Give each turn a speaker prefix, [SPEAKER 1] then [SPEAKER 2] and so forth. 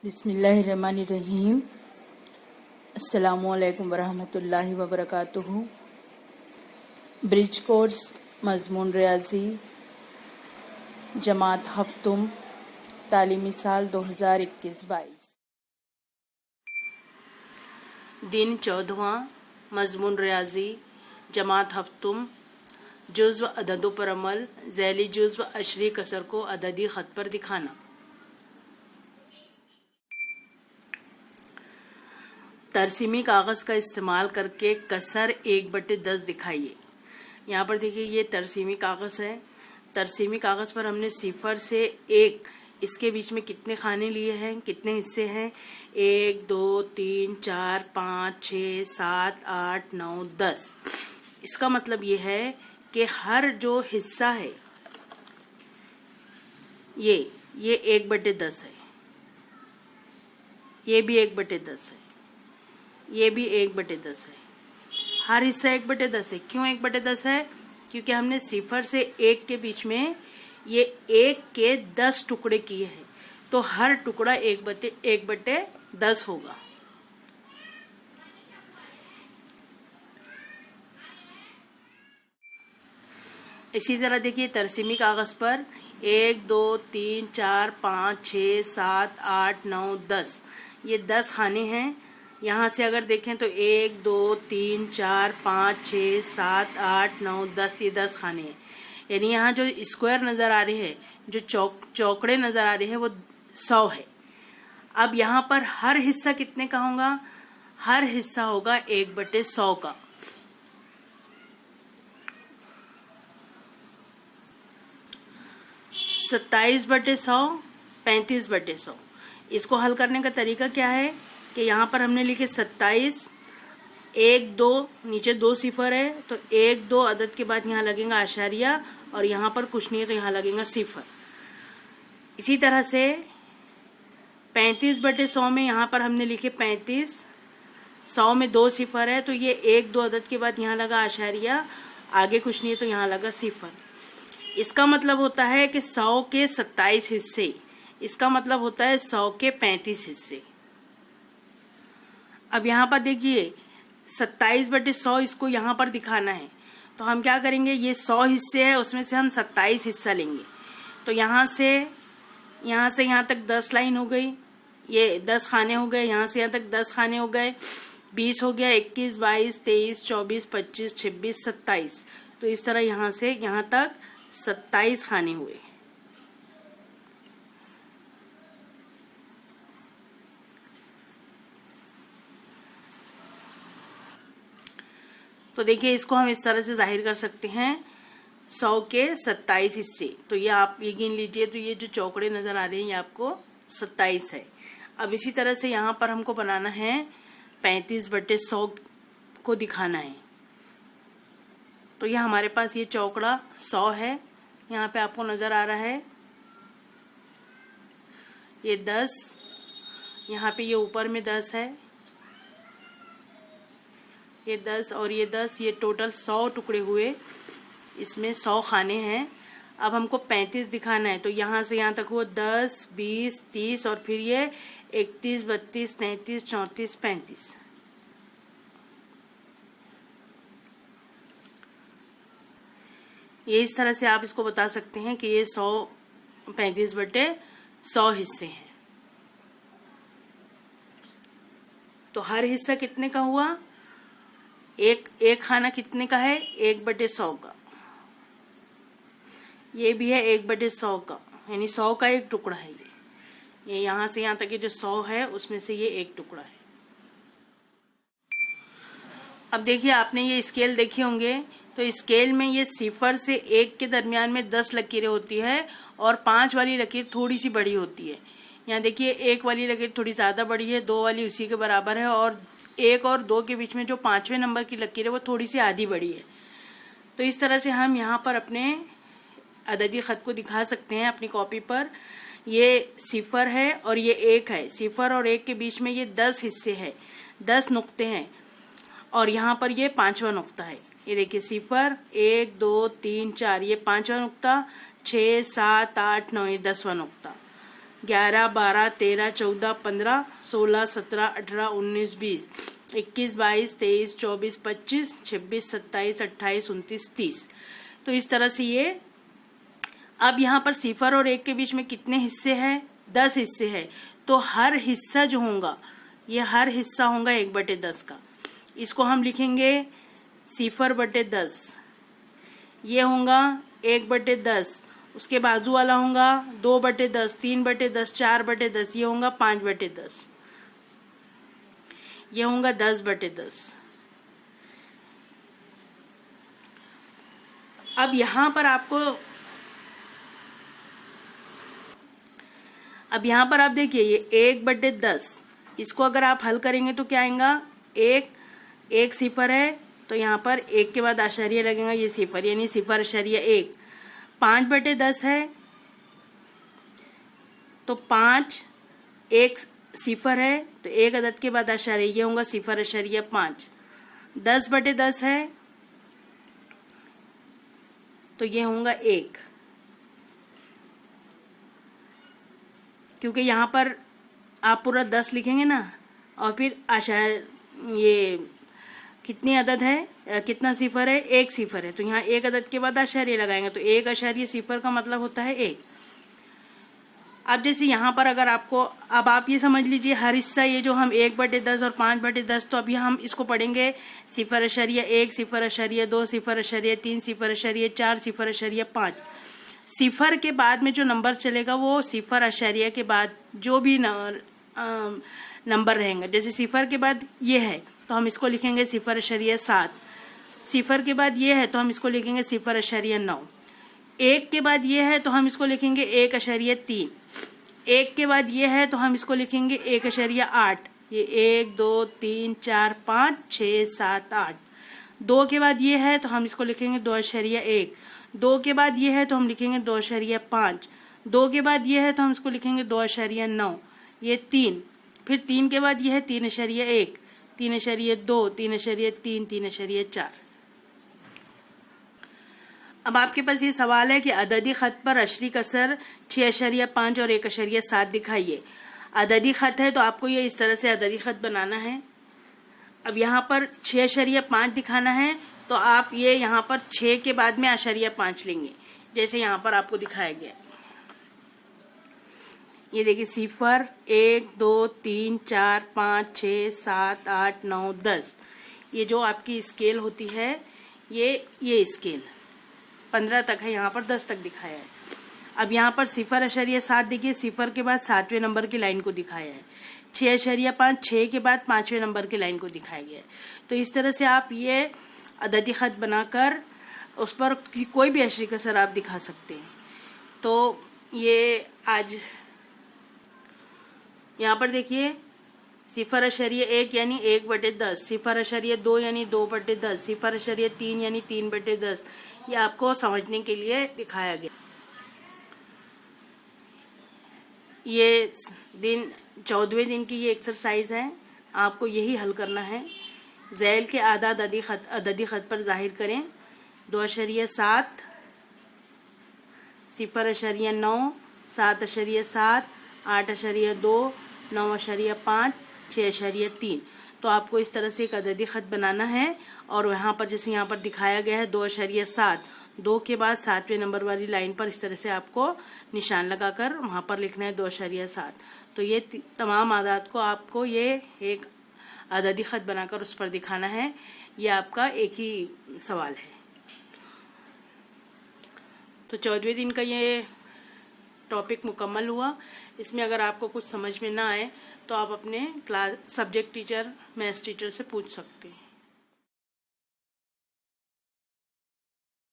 [SPEAKER 1] बिस्मिल्लाहिर्रहमानिर्रहीम। अस्सलामुअलैकुम वरहमतुल्लाहि वबरकातुहू। ब्रिज कोर्स मजमून रियाजी जमात हफ्तुम तालीमी साल 2021-22। दिन 14वां मजमून रियाजी जमात हफ्तुम जुज़्व अददों पर अमल। ज़ैली जुज़्व अशरी कसर को अददी ख़त पर दिखाना। तरसीमी कागज़ का इस्तेमाल करके कसर 1/10 दिखाइए। यहाँ पर देखिए ये तरसीमी कागज़ है। तरसीमी कागज़ पर हमने 0 से 1 इसके बीच में कितने खाने लिए हैं, कितने हिस्से हैं, 1 2 3 4 5 6 7 8 9 10। इसका मतलब ये है कि हर जो हिस्सा है ये 1/10 है, ये भी 1/10 है, ये भी 1/10 है। हर हिस्सा 1/10 है। क्यों 1/10 है? क्योंकि हमने 0 से 1 के बीच में ये 1 के 10 टुकड़े किए हैं, तो हर टुकड़ा 1/10 होगा। इसी तरह देखिए तरसीमी कागज पर 1 2 3 4 5 6 7 8 9 10 ये 10 खाने हैं। यहाँ से अगर देखें तो 1 2 3 4 5 6 7 8 9 10 ये 10 खाने हैं। यानी यहाँ जो स्क्वायर नजर आ रहे हैं, जो चौकड़े नजर आ रहे हैं, वो 100 है। अब यहाँ पर हर हिस्सा कितने का होगा? हर हिस्सा होगा 1/100 का। सत्ताईस 35/100 35/100। इसको हल करने का तरीका क्या है कि यहाँ पर हमने लिखे 27, 1 2 नीचे 2 0 है, तो 1 2 अदद के बाद यहाँ लगेगा आशारिया, और यहाँ पर कुछ नहीं है तो यहाँ लगेगा 0। इसी तरह से 35/100 में यहाँ पर हमने लिखे 35, 100 में 2 0 है, तो ये 1 2 अदद के बाद यहाँ लगा आशारिया, आगे कुछ नहीं है तो यहाँ लगा 0। इसका मतलब होता है कि 100 के 27 हिस्से, इसका मतलब होता है 100 के 35 हिस्से। अब यहाँ पर देखिए 27/100 इसको यहाँ पर दिखाना है, तो हम क्या करेंगे, ये 100 हिस्से है, उसमें से हम 27 हिस्सा लेंगे। तो यहाँ से यहाँ तक 10 लाइन हो गई, ये 10 खाने हो गए, यहाँ से यहाँ तक 10 खाने हो गए, 20 हो गया, 21 22 23 24 25 26 27। तो इस तरह यहाँ से यहाँ तक 27 खाने हुए। तो देखिए इसको हम इस तरह से जाहिर कर सकते हैं, 100 के 27 हिस्से। तो ये आप ये गिन लीजिए, तो ये जो चौकड़े नजर आ रहे हैं ये आपको 27 है। अब इसी तरह से यहाँ पर हमको बनाना है 35/100 को दिखाना है। तो ये हमारे पास ये चौकड़ा 100 है, यहाँ पे आपको नजर आ रहा है ये 10, यहाँ पे ये ऊपर में 10 है, ये 10 और ये 10, ये टोटल 100 टुकड़े हुए, इसमें 100 खाने हैं। अब हमको 35 दिखाना है, तो यहाँ से यहाँ तक वो 10 20 30 और फिर ये 31 32 33 34 35। ये इस तरह से आप इसको बता सकते हैं कि ये 35/100 हिस्से हैं। तो हर हिस्सा कितने का हुआ? एक खाना कितने का है? 1/100 का। ये भी है 1/100 का, यानी 100 का एक टुकड़ा है। ये यहाँ से यहाँ तक ये जो 100 है उसमें से ये एक टुकड़ा है। अब देखिए आपने ये स्केल देखे होंगे, तो स्केल में ये 0 से 1 के दरमियान में 10 लकीरें होती है, और 5 वाली लकीर थोड़ी सी बड़ी होती है। यहाँ देखिए 1 वाली लकीर थोड़ी ज्यादा बड़ी है, 2 वाली उसी के बराबर है, और 1 और 2 के बीच में जो 5वें नंबर की लकीर है वो थोड़ी सी आधी बड़ी है। तो इस तरह से हम यहाँ पर अपने अददी खत को दिखा सकते हैं अपनी कॉपी पर। ये 0 है और ये 1 है, 0 और 1 के बीच में ये 10 हिस्से हैं, 10 नुक्ते हैं, और यहाँ पर ये 5वां नुक्ता है। ये देखिए 0 1 2 3 4 ये 5वां नुक्ता, 6 7 8 9 ये 10वां नुक्ता। 11, 12, 13, 14, 15, 16, 17, 18, 19, 20, 21, 22, 23, 24, 25, 26, 27, 28, 29, 30। तो इस तरह से ये, अब यहाँ पर 0 और 1 के बीच में कितने हिस्से हैं? 10 हिस्से हैं। तो हर हिस्सा जो होगा, ये हर हिस्सा होगा 1/10 का। इसको हम लिखेंगे 0/10। ये होगा 1/10। उसके बाजू वाला होगा 2/10, 3/10, 4/10, ये होगा 5/10, ये होगा 10/10। अब यहाँ पर आप देखिए, ये 1/10, इसको अगर आप हल करेंगे तो क्या आएगा? एक 0 है तो यहाँ पर 1 के बाद आशार्य लगेगा, ये 0, यानी 0.1। 5/10 है तो 5, 1 0 है तो 1 अदद के बाद आशार्य, ये होगा 0.5। 10/10 है तो ये होगा 1, क्योंकि यहाँ पर आप पूरा 10 लिखेंगे ना, और फिर ये कितनी अदद है, कितना 0 है? 1 0 है, तो यहाँ 1 अदद के बाद आशार्य लगाएंगे, तो 1.0 का मतलब होता है 1। अब जैसे यहाँ पर अगर आपको, अब आप ये समझ लीजिए हर हिस्सा, ये जो हम 1/10 और 5/10, तो अभी हम इसको पढ़ेंगे 0.1, 0.2, 0.3, 0.4, 0.5। 0 के बाद में जो नंबर चलेगा वो 0 के बाद जो भी नंबर रहेंगे, जैसे 0 के बाद ये है तो हम इसको लिखेंगे 0.7। 0 के बाद ये है तो हम इसको लिखेंगे 0.9। 1 के बाद ये है तो हम इसको लिखेंगे 1.3। 1 के बाद ये है तो हम इसको लिखेंगे 1.8। ये 1, 2, 3, 4, 5, 6, 7, 8। 2 के बाद ये है तो हम इसको लिखेंगे 2.1। 2 के बाद ये है तो हम लिखेंगे 2.5। 2 के बाद ये है तो हम इसको लिखेंगे 2.9। ये 3, फिर 3 के बाद ये है 3.1, 3.2, 3.3, 3.4। अब आपके पास ये सवाल है कि अददी खत पर अशरी कसर 6.5 और 1.7 दिखाइए। अददी खत है तो आपको ये इस तरह से अददी खत बनाना है। अब यहाँ पर 6.5 दिखाना है तो आप ये यहाँ पर 6 के बाद में 0.5 लेंगे, जैसे यहाँ पर आपको दिखाया गया। ये देखिए 0, 1, 2, 3, 4, 5, 6, 7, 8, 9, 10। ये जो आपकी स्केल होती है, ये स्केल 15 तक है, यहाँ पर 10 तक दिखाया है। अब यहाँ पर 0.7 देखिए, 0 के बाद 7वें नंबर की लाइन को दिखाया है। 6.5, 6 के बाद 5वें नंबर की लाइन को दिखाया गया है। तो इस तरह से आप ये अददी खत बनाकर उस पर कोई भी अशरी कसर आप दिखा सकते हैं। तो ये आज यहाँ पर देखिए 0.1 यानी 1/10, 0.2 यानी 2/10, 0.3 यानी 3/10, ये आपको समझने के लिए दिखाया गया। ये 14वें दिन की ये एक्सरसाइज है, आपको यही हल करना है। ज़ैल के आदाद अददी खत पर जाहिर करें। 2.7, 0.9, 7.7, 8.2, 9.5, 6.3। तो आपको इस तरह से एक अददी खत बनाना है और यहाँ पर जैसे यहाँ पर दिखाया गया है 2.7, 2 के बाद 7वें नंबर वाली लाइन पर इस तरह से आपको निशान लगाकर वहाँ पर लिखना है 2.7। तो ये तमाम आदाद को आपको ये एक अददी खत बनाकर उस पर दिखाना है। ये आपका एक ही सवाल है। तो 14वें दिन का ये टॉपिक मुकम्मल हुआ। इसमें अगर आपको कुछ समझ में ना आए तो आप अपने class subject teacher, maths teacher से पूछ सकते हैं।